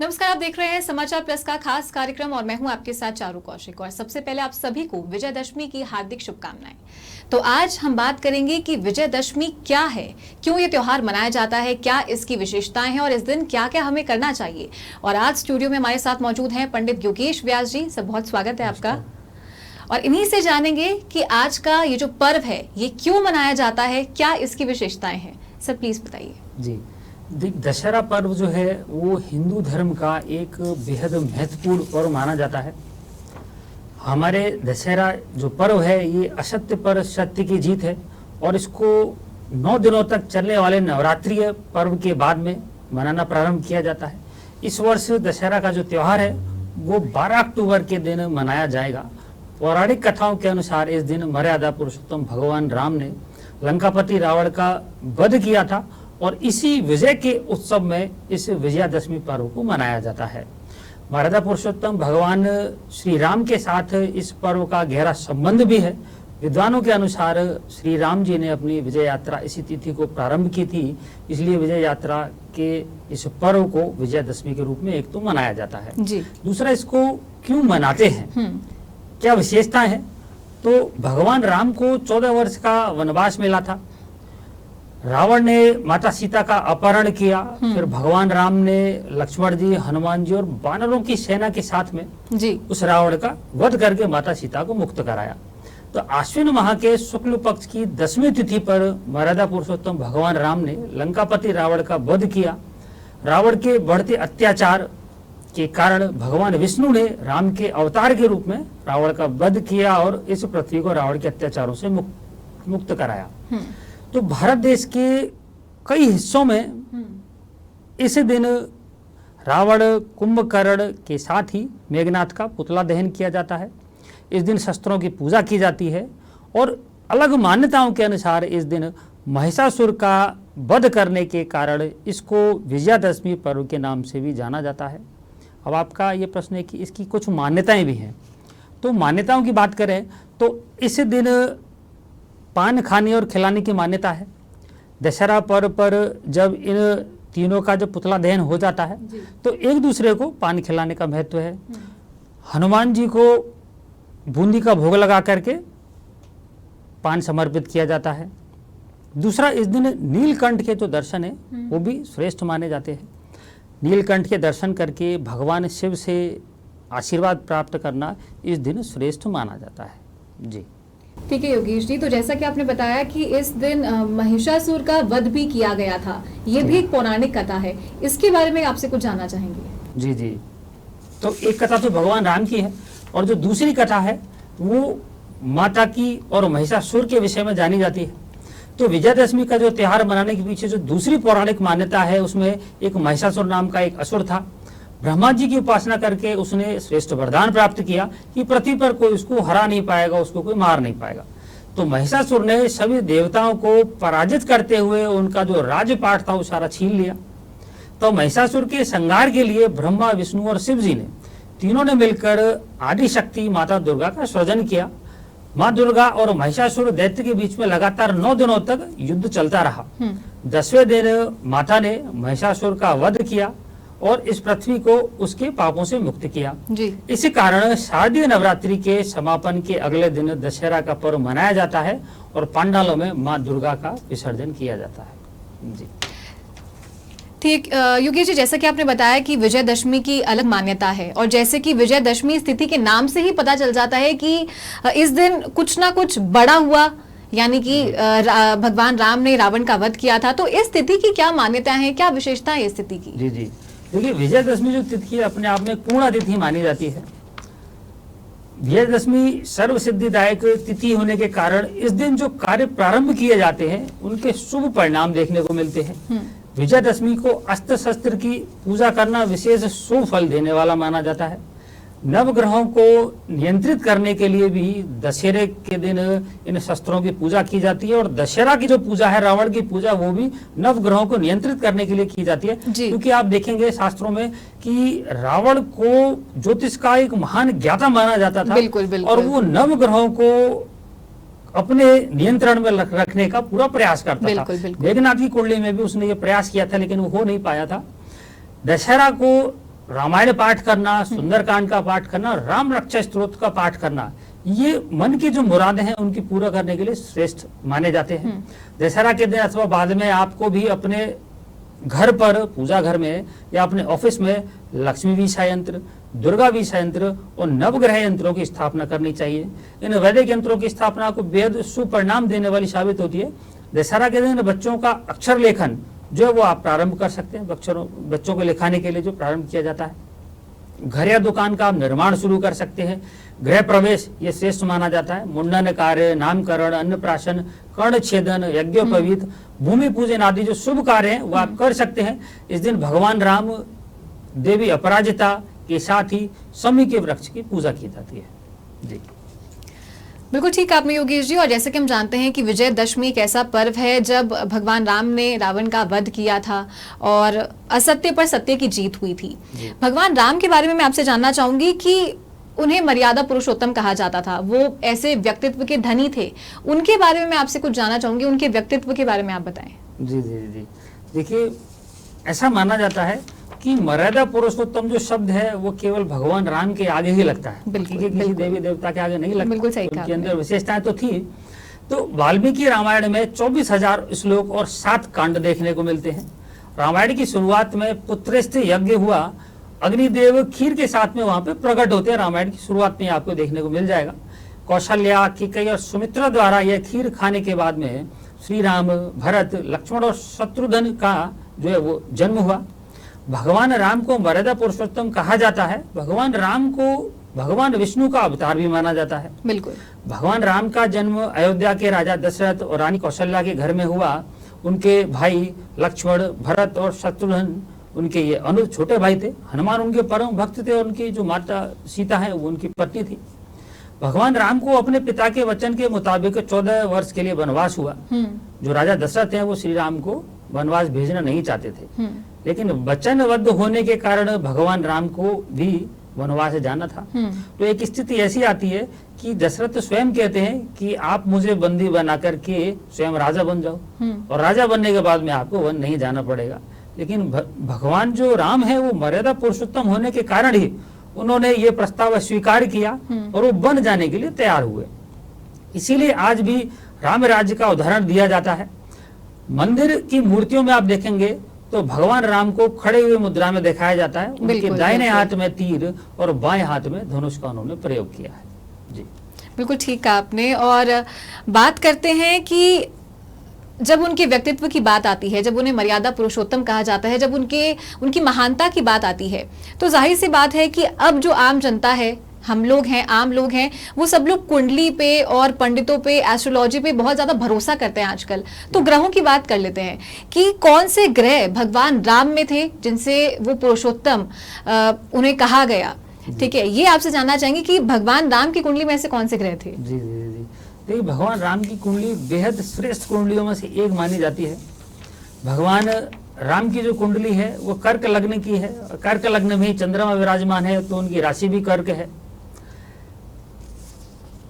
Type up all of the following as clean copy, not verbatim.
नमस्कार, आप देख रहे हैं समाचार प्लस का खास कार्यक्रम और मैं हूं आपके साथ चारू कौशिक। और सबसे पहले आप सभी को विजयदशमी की हार्दिक शुभकामनाएं। तो आज हम बात करेंगे कि विजयदशमी क्या है, क्यों ये त्योहार मनाया जाता है, क्या इसकी विशेषताएं हैं और इस दिन क्या क्या हमें करना चाहिए। और आज स्टूडियो में हमारे साथ मौजूद हैं पंडित योगेश व्यास जी। सब बहुत स्वागत है आपका। और इन्हीं से जानेंगे कि आज का ये जो पर्व है ये क्यों मनाया जाता है, क्या इसकी विशेषताएं हैं। सर प्लीज बताइए। जी, दशहरा पर्व जो है वो हिंदू धर्म का एक बेहद महत्वपूर्ण पर्व माना जाता है। हमारे दशहरा जो पर्व है ये असत्य पर सत्य की जीत है और इसको 9 दिनों तक चलने वाले नवरात्रि पर्व के बाद में मनाना प्रारंभ किया जाता है। इस वर्ष दशहरा का जो त्योहार है वो 12 अक्टूबर के दिन मनाया जाएगा। पौराणिक कथाओं के अनुसार इस दिन मर्यादा पुरुषोत्तम भगवान राम ने लंकापति रावण का वध किया था और इसी विजय के उत्सव में इस विजयादशमी पर्व को मनाया जाता है। मर्यादा पुरुषोत्तम भगवान श्री राम के साथ इस पर्व का गहरा संबंध भी है। विद्वानों के अनुसार श्री राम जी ने अपनी विजय यात्रा इसी तिथि को प्रारंभ की थी, इसलिए विजय यात्रा के इस पर्व को विजयादशमी के रूप में एक तो मनाया जाता है जी। दूसरा, इसको क्यों मनाते हैं, क्या विशेषताएं हैं। तो भगवान राम को 14 वर्ष का वनवास मिला था। रावण ने माता सीता का अपहरण किया, फिर भगवान राम ने लक्ष्मण जी, हनुमान जी और वानरों की सेना के साथ में जी उस रावण का वध करके माता सीता को मुक्त कराया। तो आश्विन माह के शुक्ल पक्ष की 10वीं तिथि पर मर्यादा पुरुषोत्तम भगवान राम ने लंकापति रावण का वध किया। रावण के बढ़ते अत्याचार के कारण भगवान विष्णु ने राम के अवतार के रूप में रावण का वध किया और इस पृथ्वी को रावण के अत्याचारों से मुक्त कराया। तो भारत देश के कई हिस्सों में इस दिन रावण, कुंभकर्ण के साथ ही मेघनाथ का पुतला दहन किया जाता है। इस दिन शस्त्रों की पूजा की जाती है और अलग मान्यताओं के अनुसार इस दिन महिषासुर का वध करने के कारण इसको विजयादशमी पर्व के नाम से भी जाना जाता है। अब आपका ये प्रश्न है कि इसकी कुछ मान्यताएं भी हैं। तो मान्यताओं की बात करें तो इस दिन पान खाने और खिलाने की मान्यता है। दशहरा पर्व पर जब इन तीनों का जब पुतला दहन हो जाता है तो एक दूसरे को पान खिलाने का महत्व है। हनुमान जी को बूंदी का भोग लगा करके पान समर्पित किया जाता है। दूसरा, इस दिन नीलकंठ के जो दर्शन है वो भी श्रेष्ठ माने जाते हैं। नीलकंठ के दर्शन करके भगवान शिव से आशीर्वाद प्राप्त करना इस दिन श्रेष्ठ माना जाता है। जी ठीक है योगेश जी, तो जैसा कि आपने बताया कि इस दिन महिषासुर का वध भी किया गया था, ये भी एक पौराणिक कथा है, इसके बारे में आपसे कुछ जानना चाहेंगे। जी जी, तो एक कथा तो भगवान राम की है और जो दूसरी कथा है वो माता की और महिषासुर के विषय में जानी जाती है। तो विजयादशमी का जो त्योहार मनाने के पीछे जो दूसरी पौराणिक मान्यता है उसमें एक महिषासुर नाम का एक असुर था। ब्रह्मा जी की उपासना करके उसने श्रेष्ठ वरदान प्राप्त किया कि पृथ्वी पर कोई उसको हरा नहीं पाएगा, उसको कोई मार नहीं पाएगा। तो महिषासुर ने सभी देवताओं को पराजित करते हुए उनका जो राजपाट था वो सारा छीन लिया। तो महिषासुर के संहार के लिए ब्रह्मा, विष्णु और शिव जी ने तीनों ने मिलकर आदि शक्ति माता दुर्गा का सृजन किया। माँ दुर्गा और महिषासुर दैत्य के बीच में लगातार 9 दिनों तक युद्ध चलता रहा। 10वें दिन माता ने महिषासुर का वध किया और इस पृथ्वी को उसके पापों से मुक्त किया जी। इसी कारण शारदीय नवरात्रि के समापन के अगले दिन दशहरा का पर्व मनाया जाता है और पंडालों में माँ दुर्गा का विसर्जन किया जाता है। जी ठीक, योगेश जी, जैसा कि आपने बताया कि विजयदशमी की अलग मान्यता है और जैसे कि विजयदशमी तिथि के नाम से ही पता चल जाता है कि इस दिन कुछ ना कुछ बड़ा हुआ, यानी कि भगवान राम ने रावण का वध किया था। तो इस तिथि की क्या मान्यताएं हैं, क्या विशेषता है इस तिथि की? जी जी, देखिए विजयादशमी जो तिथि है अपने आप में पूर्ण तिथि मानी जाती है। विजयादशमी सर्व सिद्धिदायक तिथि होने के कारण इस दिन जो कार्य प्रारंभ किए जाते हैं उनके शुभ परिणाम देखने को मिलते हैं। विजयादशमी को अस्त्र शस्त्र की पूजा करना विशेष शुभ फल देने वाला माना जाता है। नवग्रहों को नियंत्रित करने के लिए भी दशहरे के दिन इन शस्त्रों की पूजा की जाती है और दशहरा की जो पूजा है, रावण की पूजा, वो भी नवग्रहों को नियंत्रित करने के लिए की जाती है। क्योंकि आप देखेंगे शास्त्रों में कि रावण को ज्योतिष का एक महान ज्ञाता माना जाता था। बिल्कुल। और वो नवग्रहों को अपने नियंत्रण में रखने का पूरा प्रयास करता था। मेघनाथ की कुंडली में भी उसने ये प्रयास किया था लेकिन वो हो नहीं पाया था। दशहरा को रामायण पाठ करना, सुंदरकांड का पाठ करना, राम रक्षा स्तोत्र का पाठ करना, ये मन की जो मुरादें हैं उनकी पूरा करने के लिए श्रेष्ठ माने जाते हैं। दशहरा के दिन अथवा बाद में आपको भी अपने घर पर, पूजा घर में या अपने ऑफिस में लक्ष्मी विषा यंत्र, दुर्गा विषा यंत्र और नवग्रह यंत्रों की स्थापना करनी चाहिए। इन वैदिक यंत्रों की स्थापना को बेहद सुपरिणाम देने वाली साबित होती है। दशहरा के दिन बच्चों का अक्षर लेखन जो है वो आप प्रारंभ कर सकते हैं। बच्चों को लिखाने के लिए जो प्रारंभ किया जाता है, घर या दुकान का आप निर्माण शुरू कर सकते हैं। गृह प्रवेश ये श्रेष्ठ माना जाता है। मुंडन कार्य, नामकरण, अन्नप्राशन, कर्ण छेदन, यज्ञोपवीत, भूमि पूजन आदि जो शुभ कार्य हैं वो आप कर सकते हैं। इस दिन भगवान राम, देवी अपराजिता के साथ ही शमी के वृक्ष की पूजा की जाती है। जी बिल्कुल ठीक आपने योगेश जी। और जैसे कि हम जानते हैं कि विजयदशमी एक ऐसा पर्व है जब भगवान राम ने रावण का वध किया था और असत्य पर सत्य की जीत हुई थी। भगवान राम के बारे में मैं आपसे जानना चाहूंगी कि उन्हें मर्यादा पुरुषोत्तम कहा जाता था, वो ऐसे व्यक्तित्व के धनी थे, उनके बारे में मैं आपसे कुछ जानना चाहूंगी, उनके व्यक्तित्व के बारे में आप बताएं। जी जी जी देखिए, ऐसा माना जाता है कि मर्यादा पुरुषोत्तम जो शब्द है वो केवल भगवान राम के आगे ही लगता है, किसी देवी देवता के आगे नहीं लगता। बिल्कुल सही कहा। उनके अंदर विशेषताएं तो थी। तो वाल्मीकि रामायण में 24,000 श्लोक और 7 कांड देखने को मिलते हैं। रामायण की शुरुआत में पुत्रेष्ठ यज्ञ हुआ, अग्निदेव खीर के साथ में वहां पे प्रकट होते हैं। रामायण की शुरुआत में आपको देखने को मिल जाएगा। कौशल्या, कैकेयी और सुमित्रा द्वारा यह खीर खाने के बाद में श्री राम, भरत, लक्ष्मण और शत्रुघ्न का जो है वो जन्म हुआ। भगवान राम को मर्यादा पुरुषोत्तम कहा जाता है। भगवान राम को भगवान विष्णु का अवतार भी माना जाता है। बिल्कुल। भगवान राम का जन्म अयोध्या के राजा दशरथ और रानी कौशल्या के घर में हुआ। उनके भाई लक्ष्मण, भरत और शत्रुघ्न उनके ये छोटे भाई थे। हनुमान उनके परम भक्त थे और उनकी जो माता सीता है वो उनकी पत्नी थी। भगवान राम को अपने पिता के वचन के मुताबिक 14 वर्ष के लिए वनवास हुआ। जो राजा दशरथ हैं वो श्री राम को वनवास भेजना नहीं चाहते थे, लेकिन वचनबद्ध होने के कारण भगवान राम को भी वनवास जाना था। तो एक स्थिति ऐसी आती है कि दशरथ स्वयं कहते हैं कि आप मुझे बंदी बना करके स्वयं राजा बन जाओ और राजा बनने के बाद में आपको वन नहीं जाना पड़ेगा। लेकिन भगवान जो राम है वो मर्यादा पुरुषोत्तम होने के कारण ही उन्होंने ये प्रस्ताव स्वीकार किया और वो बन जाने के लिए तैयार हुए। इसीलिए आज भी राम राज्य का उदाहरण दिया जाता है। मंदिर की मूर्तियों में आप देखेंगे तो भगवान राम को खड़े हुए मुद्रा में दिखाया जाता है। उनके दाहिने हाथ में तीर और बाएं हाथ में धनुष का उन्होंने प्रयोग किया है। जी बिल्कुल ठीक कहा आपने। और बात करते हैं कि जब उनके व्यक्तित्व की बात आती है, जब उन्हें मर्यादा पुरुषोत्तम कहा जाता है, जब उनकी महानता की बात आती है, तो जाहिर सी बात है कि अब जो आम जनता है, हम लोग हैं, आम लोग हैं, वो सब लोग कुंडली पे और पंडितों पे, एस्ट्रोलॉजी पे बहुत ज्यादा भरोसा करते हैं आजकल। तो ग्रहों की बात कर लेते हैं कि कौन से ग्रह भगवान राम में थे जिनसे वो पुरुषोत्तम उन्हें कहा गया। ठीक है, ये आपसे जानना चाहेंगे कि भगवान राम की कुंडली में ऐसे कौन से ग्रह थे। जी जी जी देखिए, भगवान राम की कुंडली बेहद श्रेष्ठ कुंडलियों में से एक मानी जाती है। भगवान राम की जो कुंडली है वो कर्क लग्न की है। कर्क लग्न में ही चंद्रमा विराजमान है, तो उनकी राशि भी कर्क है।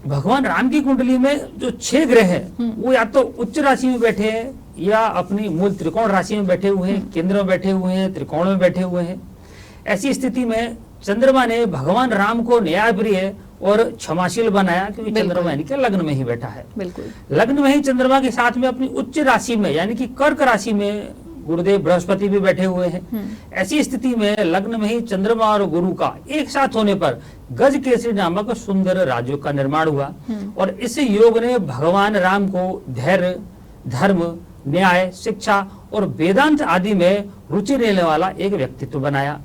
भगवान राम की कुंडली में जो 6 ग्रह हैं वो या तो उच्च राशि में बैठे हैं या अपनी मूल त्रिकोण राशि में बैठे हुए हैं, केंद्र में बैठे हुए हैं, त्रिकोण में बैठे हुए हैं। ऐसी स्थिति में चंद्रमा ने भगवान राम को न्यायप्रिय और क्षमाशील बनाया, क्योंकि चंद्रमा यानी कि लग्न में ही बैठा है। बिल्कुल। लग्न में ही चंद्रमा के साथ में अपनी उच्च राशि में यानी कि कर्क राशि में गुरुदेव बृहस्पति भी बैठे हुए हैं। ऐसी स्थिति में लग्न में ही चंद्रमा और गुरु का एक साथ होने पर गज केसरी नामक सुंदर राजयोग का निर्माण हुआ और इस योग ने भगवान राम को धैर्य, धर्म, न्याय, शिक्षा और वेदांत आदि में रुचि लेने वाला एक व्यक्तित्व बनाया।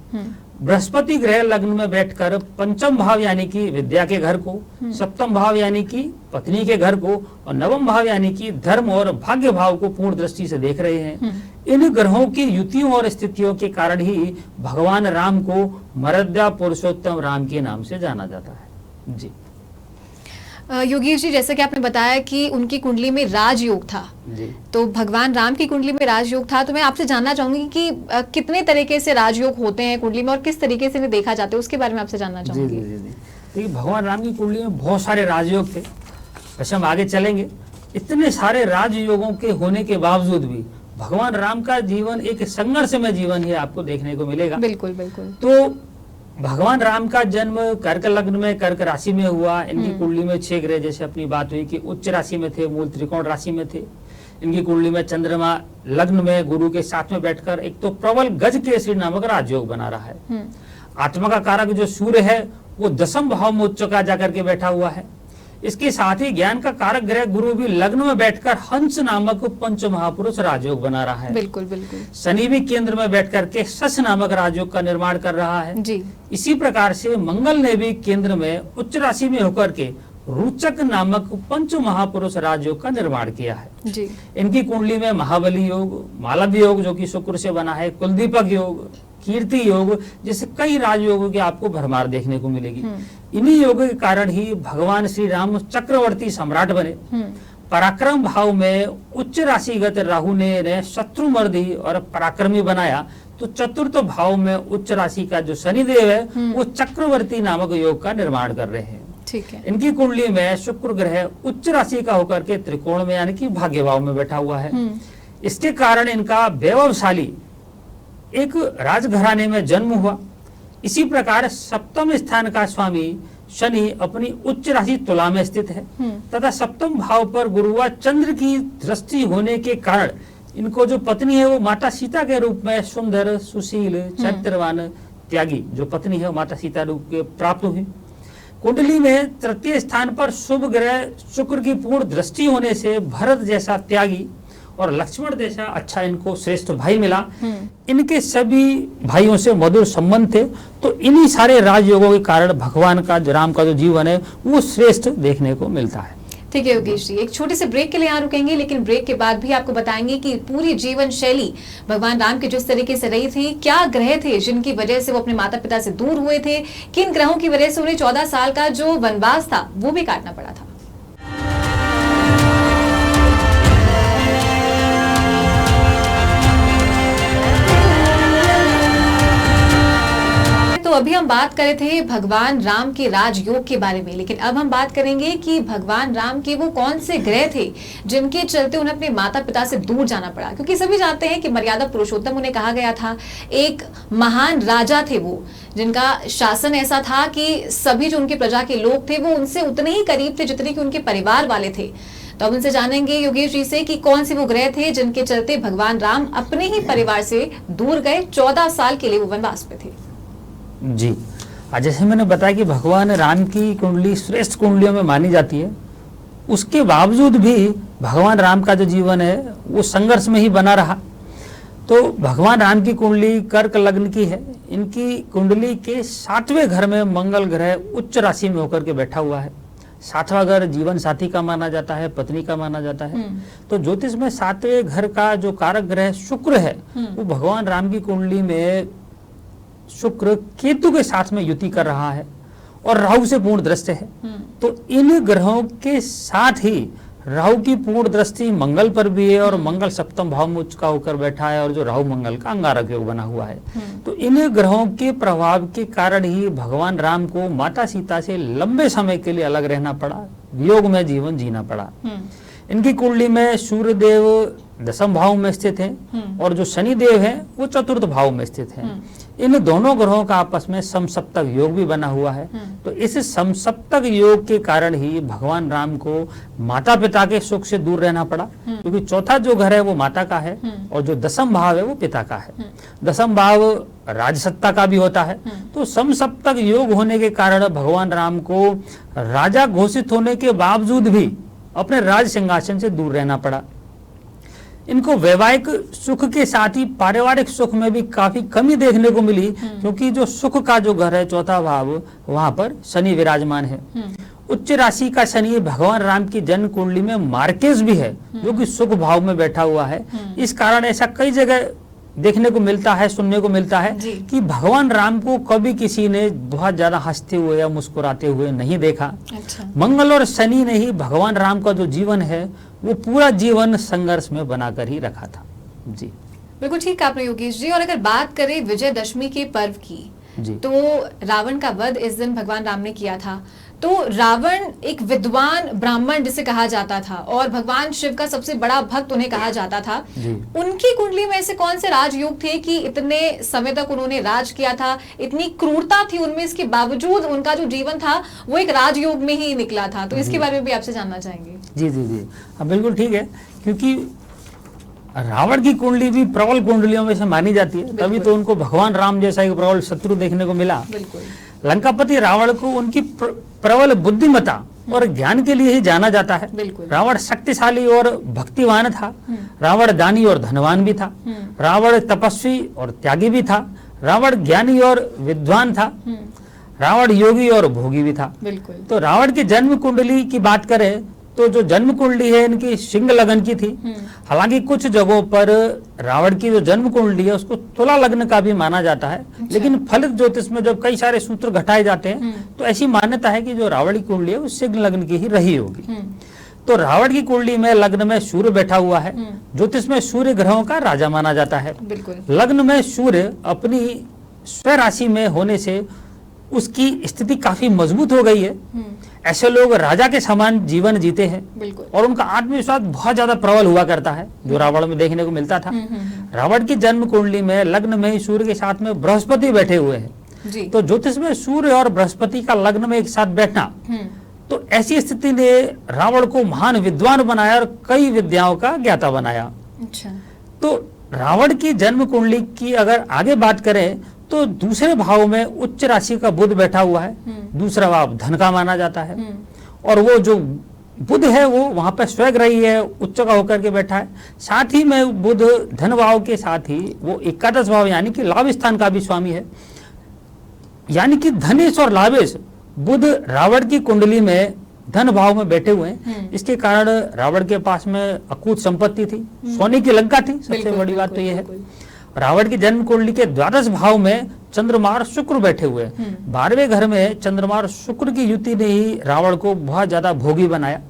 बृहस्पति ग्रह लग्न में बैठकर पंचम भाव यानी कि विद्या के घर को, सप्तम भाव यानी कि पत्नी के घर को और नवम भाव यानी कि धर्म और भाग्य भाव को पूर्ण दृष्टि से देख रहे हैं। इन ग्रहों की युतियों और स्थितियों के कारण ही भगवान राम को मर्यादा पुरुषोत्तम राम के नाम से जाना जाता है। जी योगेश जी, जैसे कि आपने बताया कि उनकी कुंडली में राजयोग था, तो भगवान राम की कुंडली में राजयोग था, तो मैं आपसे जानना चाहूंगी कि कितने तरीके से राजयोग होते हैं कुंडली में और किस तरीके से इन्हें देखा जाता है, उसके बारे में आपसे जानना चाहूंगी। देखिए, भगवान राम की कुंडली में बहुत सारे राजयोग थे। वैसे हम आगे चलेंगे, इतने सारे राजयोगों के होने के बावजूद भी भगवान राम का जीवन एक संघर्षमय जीवन ही आपको देखने को मिलेगा। बिल्कुल बिल्कुल। तो भगवान राम का जन्म कर्क लग्न में, कर्क राशि में हुआ। इनकी कुंडली में 6 ग्रह, जैसे अपनी बात हुई कि उच्च राशि में थे, मूल त्रिकोण राशि में थे। इनकी कुंडली में चंद्रमा लग्न में गुरु के साथ में बैठकर एक तो प्रबल गज केसरी नामक राजयोग बना रहा है। आत्मा का कारक जो सूर्य है वो 10वें भाव में उच्च का जाकर के बैठा हुआ है। इसके साथ ही ज्ञान का कारक ग्रह गुरु भी लग्न में बैठकर हंस नामक पंच महापुरुष राजयोग बना रहा है। बिल्कुल बिल्कुल। शनि भी केंद्र में बैठकर के शश नामक राजयोग का निर्माण कर रहा है जी। इसी प्रकार से मंगल ने भी केंद्र में उच्च राशि में होकर के रोचक नामक पंच महापुरुष राजयोग का निर्माण किया है जी। इनकी कुंडली में महाबली योग, मालव योग जो कि शुक्र से बना है, कुलदीपक योग, कीर्ति योग, जैसे कई राजयोगों की आपको भरमार देखने को मिलेगी। इन्हीं योगों के कारण ही भगवान श्री राम चक्रवर्ती सम्राट बने। पराक्रम भाव में उच्च राशिगत राहु ने शत्रु मर्दी और पराक्रमी बनाया, तो चतुर्थ भाव में उच्च राशि का जो शनिदेव है वो चक्रवर्ती नामक योग का निर्माण कर रहे हैं। ठीक है। इनकी कुंडली में शुक्र ग्रह उच्च राशि का होकर के त्रिकोण में यानी कि भाग्य भाव में बैठा हुआ है। इसके कारण इनका वैभवशाली एक राजघराने में जन्म हुआ। इसी प्रकार सप्तम स्थान का स्वामी शनि अपनी उच्च राशि तुला में स्थित है तथा सप्तम भाव पर गुरु व चंद्र की दृष्टि होने के कारण इनको जो पत्नी है वो माता सीता के रूप में सुंदर, सुशील, चरित्रवान, त्यागी जो पत्नी है वो माता सीता रूप के प्राप्त हुई। कुंडली में तृतीय स्थान पर शुभ ग्रह शुक्र की पूर्ण दृष्टि होने से भरत जैसा त्यागी और लक्ष्मण जैसा अच्छा इनको श्रेष्ठ भाई मिला। इनके सभी भाइयों से मधुर संबंध थे। तो इन्हीं सारे राजयोगों के कारण भगवान का राम का जो जीवन है वो श्रेष्ठ देखने को मिलता है। ठीक है योगेश जी, एक छोटे से ब्रेक के लिए यहाँ रुकेंगे, लेकिन ब्रेक के बाद भी आपको बताएंगे कि पूरी जीवन शैली भगवान राम की जिस तरीके से रही थी, क्या ग्रह थे जिनकी वजह से वो अपने माता पिता से दूर हुए थे, किन ग्रहों की वजह से उन्हें 14 साल का जो वनवास था वो भी काटना पड़ा था। तो अभी हम बात कर रहे थे भगवान राम के राजयोग के बारे में, लेकिन अब हम बात करेंगे कि भगवान राम के वो कौन से ग्रह थे जिनके चलते उन्हें अपने माता पिता से दूर जाना पड़ा। क्योंकि सभी जानते हैं कि मर्यादा पुरुषोत्तम उन्हें कहा गया था, एक महान राजा थे वो, जिनका शासन ऐसा था कि सभी जो उनके प्रजा के लोग थे वो उनसे उतने ही करीब थे जितने कि उनके परिवार वाले थे। तो अब उनसे जानेंगे योगेश जी से कि कौन से वो ग्रह थे जिनके चलते भगवान राम अपने ही परिवार से दूर गए, 14 साल के लिए वो वनवास पे थे। जी, आज जैसे मैंने बताया कि भगवान राम की कुंडली श्रेष्ठ कुंडलियों में मानी जाती है, उसके बावजूद भी भगवान राम का जो जीवन है वो संघर्ष में ही बना रहा। तो भगवान राम की कुंडली कर्क लग्न की है। इनकी कुंडली के 7वें घर में मंगल ग्रह उच्च राशि में होकर के बैठा हुआ है। 7वां घर जीवन साथी का माना जाता है, पत्नी का माना जाता है। तो ज्योतिष में 7वें घर का जो कारक ग्रह शुक्र है वो भगवान राम की कुंडली में शुक्र केतु के साथ में युति कर रहा है और राहु से पूर्ण दृष्टि है। तो इन ग्रहों के साथ ही राहु की पूर्ण दृष्टि मंगल पर भी है और मंगल सप्तम भाव में उच्च का होकर बैठा है और जो राहु मंगल का अंगारक योग बना हुआ है। तो इन ग्रहों के प्रभाव के कारण ही भगवान राम को माता सीता से लंबे समय के लिए अलग रहना पड़ा, वियोग में जीवन जीना पड़ा। इनकी कुंडली में सूर्य देव 10वें भाव में स्थित हैं और जो शनि देव है वो 4th भाव में स्थित हैं। इन दोनों ग्रहों का आपस में समसप्तक योग भी बना हुआ है। तो इस समसप्तक योग के कारण ही भगवान राम को माता पिता के सुख से दूर रहना पड़ा, क्योंकि चौथा जो घर है वो माता का है और जो 10वां भाव है वो पिता का है। 10वां भाव राजसत्ता का भी होता है। तो समसप्तक योग होने के कारण भगवान राम को राजा घोषित होने के बावजूद भी अपने राज सिंहासन से दूर रहना पड़ा। इनको वैवाहिक सुख के साथ ही पारिवारिक सुख में भी काफी कमी देखने को मिली, क्योंकि जो सुख का जो घर है 4था भाव वहां पर शनि विराजमान है। उच्च राशि का शनि भगवान राम की जन्म कुंडली में मार्केज भी है जो कि सुख भाव में बैठा हुआ है। इस कारण ऐसा कई जगह देखने को मिलता है, सुनने को मिलता है कि भगवान राम को कभी किसी ने बहुत ज्यादा हंसते हुए या मुस्कुराते हुए नहीं देखा। अच्छा। मंगल और शनि ने ही भगवान राम का जो जीवन है वो पूरा जीवन संघर्ष में बनाकर ही रखा था। जी बिल्कुल ठीक आपने योगेश जी। और अगर बात करें विजयदशमी के पर्व की, तो रावण का वध इस दिन भगवान राम ने किया था। तो रावण एक विद्वान ब्राह्मण जिसे कहा जाता था और भगवान शिव का सबसे बड़ा भक्त उन्हें कहा जाता था। उनकी कुंडली में ऐसे कौन से राजयोग थे कि इतने समय तक उन्होंने राज किया था, इतनी क्रूरता थी उनमें, इसके बावजूद उनका जो जीवन था वो एक राजयोग में ही निकला था। तो इसके बारे में भी आपसे जानना चाहेंगे। जी जी जी, हाँ बिल्कुल ठीक है, क्योंकि रावण की कुंडली भी प्रबल कुंडलियों में से मानी जाती है, तभी तो उनको भगवान राम जैसा एक प्रबल शत्रु देखने को मिला। लंकापति रावण को उनकी प्रबल बुद्धिमत्ता और ज्ञान के लिए ही जाना जाता है। रावण शक्तिशाली और भक्तिवान था, रावण दानी और धनवान भी था, रावण तपस्वी और त्यागी भी था, रावण ज्ञानी और विद्वान था, रावण योगी और भोगी भी था। तो रावण की जन्म कुंडली की बात करें तो जो जन्म कुंडली है इनकी सिंह लगन की थी। हालांकि कुछ जगहों पर रावण की जो जन्म कुंडली है उसको तुला लग्न का भी माना जाता है। लेकिन फलित ज्योतिष में जब कई सारे सूत्र घटाए जाते हैं तो ऐसी मान्यता है कि जो रावण की कुंडली है वो सिंह लग्न की ही रही होगी। तो रावण की कुंडली में लग्न में सूर्य बैठा हुआ है। ज्योतिष में सूर्य ग्रहों का राजा माना जाता है। लग्न में सूर्य अपनी स्व राशि में होने से उसकी स्थिति काफी मजबूत हो गई है। ऐसे लोग राजा के समान जीवन जीते हैं और उनका आत्मविश्वास बहुत ज्यादा प्रबल हुआ करता है, जो रावण में देखने को मिलता था। रावण की जन्म कुंडली में लग्न में ही सूर्य के साथ में बृहस्पति बैठे हुए हैं। तो ज्योतिष में सूर्य और बृहस्पति का लग्न में एक साथ बैठना, तो ऐसी स्थिति ने रावण को महान विद्वान बनाया और कई विद्याओं का ज्ञाता बनाया। तो रावण की जन्म कुंडली की अगर आगे बात करें तो दूसरे भाव में उच्च राशि का बुध बैठा हुआ है। दूसरा भाव धन का माना जाता है और वो जो बुध है वो वहां पर स्वग्रही है, उच्च का होकर के बैठा है। साथ ही में बुध धन भाव के साथ ही वो एकादश भाव यानी कि लाभ स्थान का भी स्वामी है। यानी कि धनेश और लाभेश बुध रावण की कुंडली में धन भाव में बैठे हुए हैं। इसके कारण रावण के पास में अकूत संपत्ति थी, सोने की लंका थी। सबसे बड़ी बात तो यह है रावण की जन्म कुंडली के द्वादश भाव में चंद्रमा और शुक्र बैठे हुए हैं। 12वें घर में चंद्रमा और शुक्र की युति ने ही रावण को बहुत ज्यादा भोगी बनाया,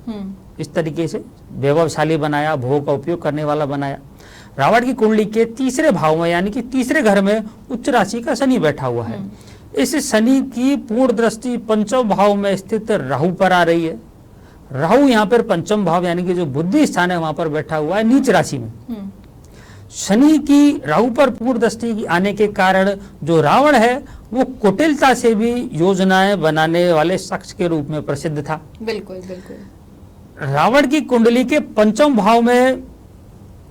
इस तरीके से वैभवशाली बनाया, भोग का उपयोग करने वाला बनाया। रावण की कुंडली के तीसरे भाव में यानी कि तीसरे घर में उच्च राशि का शनि बैठा हुआ है। इस शनि की पूर्ण दृष्टि पंचम भाव में स्थित राहु पर आ रही है। राहु यहाँ पर पंचम भाव यानी कि जो बुद्धि स्थान है वहां पर बैठा हुआ है नीच राशि में। शनि की राहु पर पूर्ण दृष्टि आने के कारण जो रावण है वो कुटिलता से भी योजनाएं बनाने वाले शख्स के रूप में प्रसिद्ध था। बिल्कुल बिल्कुल। रावण की कुंडली के पंचम भाव में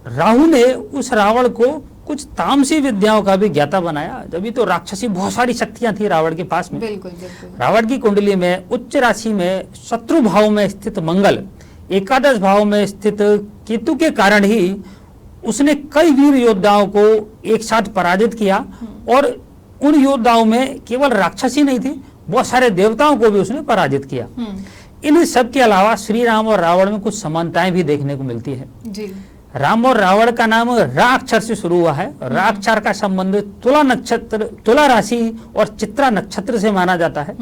राहु ने उस रावण को कुछ तामसी विद्याओं का भी ज्ञाता बनाया। जब तो राक्षसी बहुत सारी शक्तियां थी रावण के पास में। बिल्कुल बिल्कुल। रावण की कुंडली में उच्च राशि में शत्रु भाव में स्थित मंगल, एकादश भाव में स्थित केतु के कारण ही उसने कई वीर योद्धाओं को एक साथ पराजित किया और उन योद्धाओं में केवल राक्षसी नहीं थी, बहुत सारे देवताओं को भी उसने पराजित किया। इन सब के अलावा श्री राम और रावण में कुछ समानताएं भी देखने को मिलती है। राम और रावण का नाम रा अक्षर से शुरू हुआ है। रा अक्षर का संबंध तुला नक्षत्र, तुला राशि और चित्रा नक्षत्र से माना जाता है।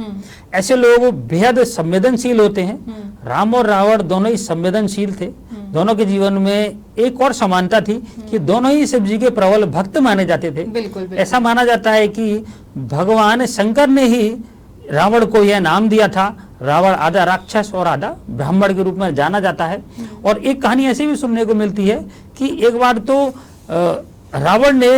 ऐसे लोग बेहद संवेदनशील होते हैं। राम और रावण दोनों ही संवेदनशील थे। दोनों के जीवन में एक और समानता थी कि दोनों ही शिव जी के प्रबल भक्त माने जाते थे। बिल्कुल, बिल्कुल। ऐसा माना जाता है कि भगवान शंकर ने ही रावण को यह नाम दिया था। रावण आधा राक्षस और आधा ब्राह्मण के रूप में जाना जाता है। और एक कहानी ऐसी भी सुनने को मिलती है कि एक बार तो रावण ने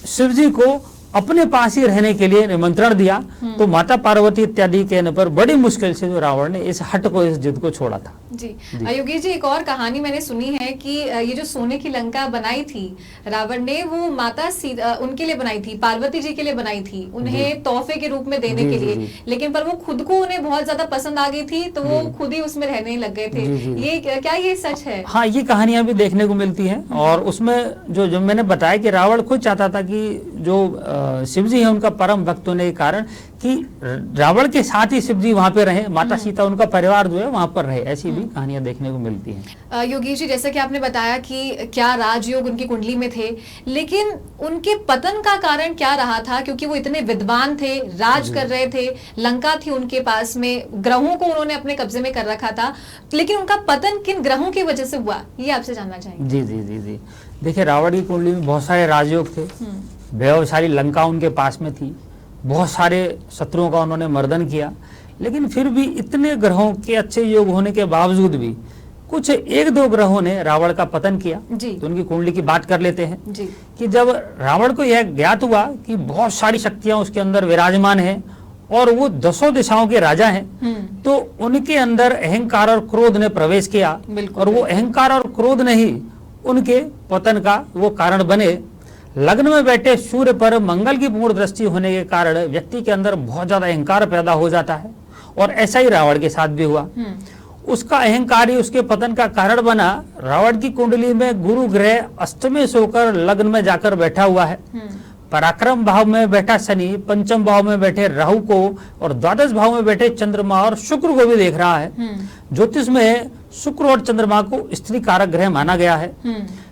शिव जी को अपने पास ही रहने के लिए निमंत्रण दिया, तो माता पार्वती इत्यादि कहने पर बड़ी मुश्किल से जो रावण ने इस हट को, इस जिद को छोड़ा था। जी योगेश जी, एक और कहानी मैंने सुनी है कि ये जो सोने की लंका बनाई थी रावण ने, वो माता उनके लिए बनाई थी, पार्वती जी के लिए बनाई थी, उन्हें तोहफे के रूप में देने के लिए। लेकिन पर वो खुद को उन्हें बहुत ज्यादा पसंद आ गई थी, तो वो खुद ही उसमें रहने लग गए थे। ये क्या ये सच है? हाँ, ये कहानियां भी देखने को मिलती है। और उसमें जो मैंने बताया कि रावण खुद चाहता था कि जो शिव जी है उनका परम भक्त होने के कारण कि रावण के साथ ही शिव जी वहां पे रहे, माता सीता उनका परिवार जो है वहां पर रहे। ऐसी भी कहानियां देखने को मिलती हैं। योगेश जी, जैसे कि आपने बताया कि क्या राजयोग उनकी कुंडली में थे, लेकिन उनके पतन का कारण क्या रहा था? क्योंकि वो इतने विद्वान थे, राज कर रहे थे, लंका थी उनके पास में, ग्रहों को उन्होंने अपने कब्जे में कर रखा था, लेकिन उनका पतन किन ग्रहों की वजह से हुआ, ये आपसे जानना चाहेंगे। जी जी जी जी, देखिए रावण की कुंडली में बहुत सारे राजयोग थे। वैभवशाली लंका उनके पास में थी, बहुत सारे शत्रुओं का उन्होंने मर्दन किया। लेकिन फिर भी इतने ग्रहों के अच्छे योग होने के बावजूद भी कुछ एक दो ग्रहों ने रावण का पतन किया। जी। तो उनकी कुंडली की बात कर लेते हैं जी। कि जब रावण को यह ज्ञात हुआ कि बहुत सारी शक्तियां उसके अंदर विराजमान हैं और वो 10 दिशाओं के राजा हैं, तो उनके अंदर अहंकार और क्रोध ने प्रवेश किया और वो अहंकार और क्रोध ने ही उनके पतन का वो कारण बने। लग्न में बैठे सूर्य पर मंगल की पूर्ण दृष्टि होने के कारण व्यक्ति के अंदर बहुत ज्यादा अहंकार पैदा हो जाता है और ऐसा ही रावण के साथ भी हुआ। उसका अहंकार ही उसके पतन का कारण बना। रावण की कुंडली में गुरु ग्रह अष्टमे से होकर लग्न में जाकर बैठा हुआ है। पराक्रम भाव में बैठा शनि, पंचम भाव में बैठे राहु को और द्वादश भाव में बैठे चंद्रमा और शुक्र को भी देख रहा है। ज्योतिष में शुक्र और चंद्रमा को स्त्री कारक ग्रह माना गया है।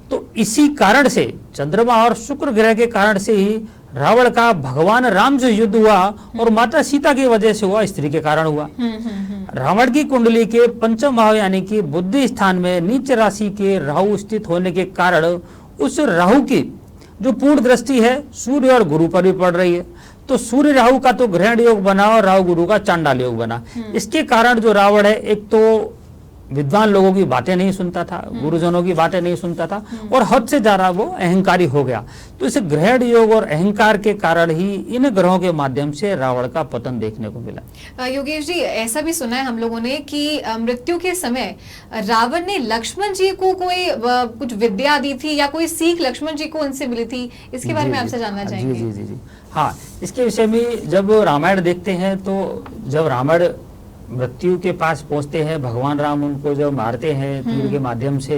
तो इसी कारण से चंद्रमा और शुक्र ग्रह के कारण से ही रावण का भगवान राम से युद्ध हुआ और माता सीता की वजह से हुआ, स्त्री के कारण हुआ। रावण की कुंडली के पंचम भाव यानी कि बुद्धि स्थान में नीच राशि के राहु स्थित होने के कारण उस राहु की जो पूर्ण दृष्टि है सूर्य और गुरु पर भी पड़ रही है। तो सूर्य राहु का तो ग्रहण योग बना और राहु गुरु का चांडाल योग बना। इसके कारण जो रावण है, एक तो विद्वान लोगों की बातें नहीं सुनता था, गुरुजनों की बातें नहीं सुनता था और हद से ज्यादा वो अहंकारी हो गया। तो इस ग्रहण योग और अहंकार के कारण ही इन ग्रहों के माध्यम से रावण का पतन देखने को मिला। योगेश जी, ऐसा भी सुना है हम लोगों ने कि मृत्यु के समय रावण ने लक्ष्मण जी को कोई कुछ विद्या दी थी या कोई सीख लक्ष्मण जी को उनसे मिली थी, इसके बारे में आपसे जानना चाहेंगे। जी जी जी हाँ, इसके विषय में जब रामायण देखते हैं तो जब रावण मृत्यु के पास पहुंचते हैं, भगवान राम उनको जब मारते हैं तीर के माध्यम से,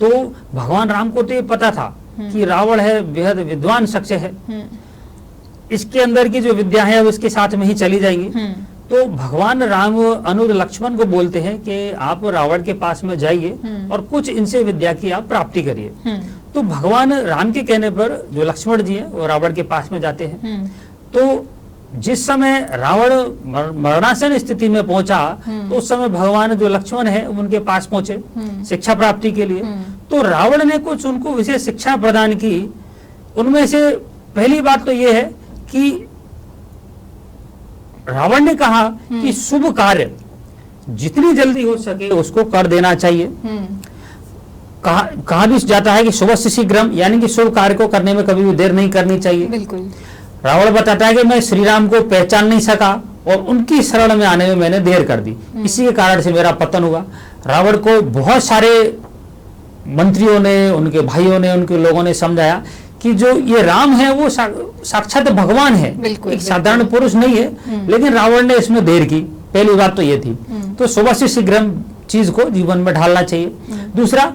तो भगवान राम को तो ये पता था कि रावण है बेहद विद्वान शख्स है, इसके अंदर की जो विद्या है उसके साथ में ही चली जाएंगी। तो भगवान राम अनुज लक्ष्मण को बोलते हैं कि आप रावण के पास में जाइए और कुछ इनसे विद्या की आप प्राप्ति करिए। तो भगवान राम के कहने पर जो लक्ष्मण जी हैं वो रावण के पास में जाते हैं। तो जिस समय रावण मरणासन स्थिति में पहुंचा तो उस समय भगवान जो लक्ष्मण है उनके पास पहुंचे शिक्षा प्राप्ति के लिए। तो रावण ने कुछ उनको विशेष शिक्षा प्रदान की। उनमें से पहली बात तो यह है कि रावण ने कहा कि शुभ कार्य जितनी जल्दी हो सके उसको कर देना चाहिए। कहा भी जाता है कि शुभस्य शीघ्रम, यानी कि शुभ कार्य को करने में कभी भी देर नहीं करनी चाहिए। बिल्कुल। रावण बताता है कि मैं श्री राम को पहचान नहीं सका और उनकी शरण में आने में मैंने देर कर दी, इसी के कारण से मेरा पतन हुआ। रावण को बहुत सारे मंत्रियों ने, उनके भाइयों ने, उनके लोगों ने समझाया कि जो ये राम है वो साक्षात भगवान है, एक साधारण पुरुष नहीं है, लेकिन रावण ने इसमें देर की। पहली बात तो ये थी। तो सुबह से शीघ्र चीज को जीवन में ढालना चाहिए। दूसरा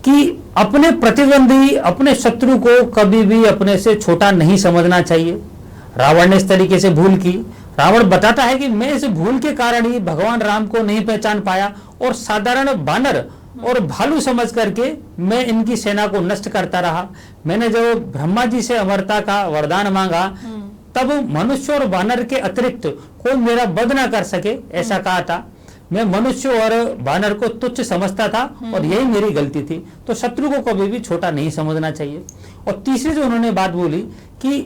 कि अपने प्रतिद्वंदी, अपने शत्रु को कभी भी अपने से छोटा नहीं समझना चाहिए। रावण ने इस तरीके से भूल की। रावण बताता है कि मैं इस भूल के कारण ही भगवान राम को नहीं पहचान पाया और साधारण बानर और भालू समझ करके मैं इनकी सेना को नष्ट करता रहा। मैंने जब ब्रह्मा जी से अमरता का वरदान मांगा तब मनुष्य और बानर के अतिरिक्त कोई मेरा वध ना कर सके, ऐसा कहा था। मैं मनुष्य और बानर को तुच्छ समझता था और यही मेरी गलती थी। तो शत्रु को कभी भी छोटा नहीं समझना चाहिए। और तीसरी जो उन्होंने बात बोली कि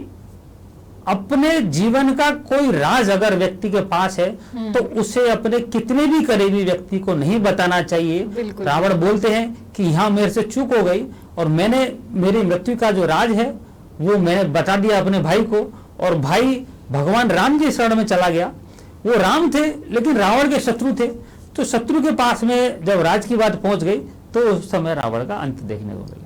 अपने जीवन का कोई राज अगर व्यक्ति के पास है तो उसे अपने कितने भी करीबी व्यक्ति को नहीं बताना चाहिए। रावण बोलते हैं कि यहाँ मेरे से चूक हो गई और मैंने मेरी मृत्यु का जो राज है वो मैंने बता दिया अपने भाई को, और भाई भगवान राम की शरण में चला गया। वो राम थे लेकिन रावण के शत्रु थे। तो शत्रु के पास में जब राज की बात पहुंच गई तो उस समय रावण का अंत देखने को मिला।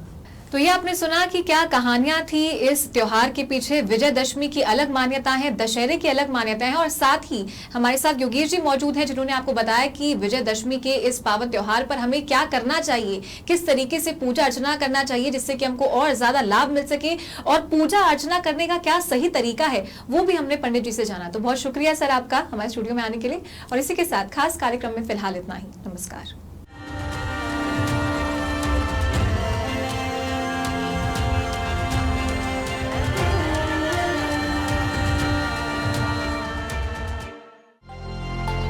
तो ये आपने सुना कि क्या कहानियां थी इस त्योहार के पीछे। विजयदशमी की अलग मान्यता है, दशहरे की अलग मान्यता है, और साथ ही हमारे साथ योगेश जी मौजूद हैं जिन्होंने आपको बताया कि विजयदशमी के इस पावन त्योहार पर हमें क्या करना चाहिए, किस तरीके से पूजा अर्चना करना चाहिए जिससे कि हमको और ज्यादा लाभ मिल सके, और पूजा अर्चना करने का क्या सही तरीका है वो भी हमने पंडित जी से जाना। तो बहुत शुक्रिया सर आपका हमारे स्टूडियो में आने के लिए, और इसी के साथ खास कार्यक्रम में फिलहाल इतना ही। नमस्कार।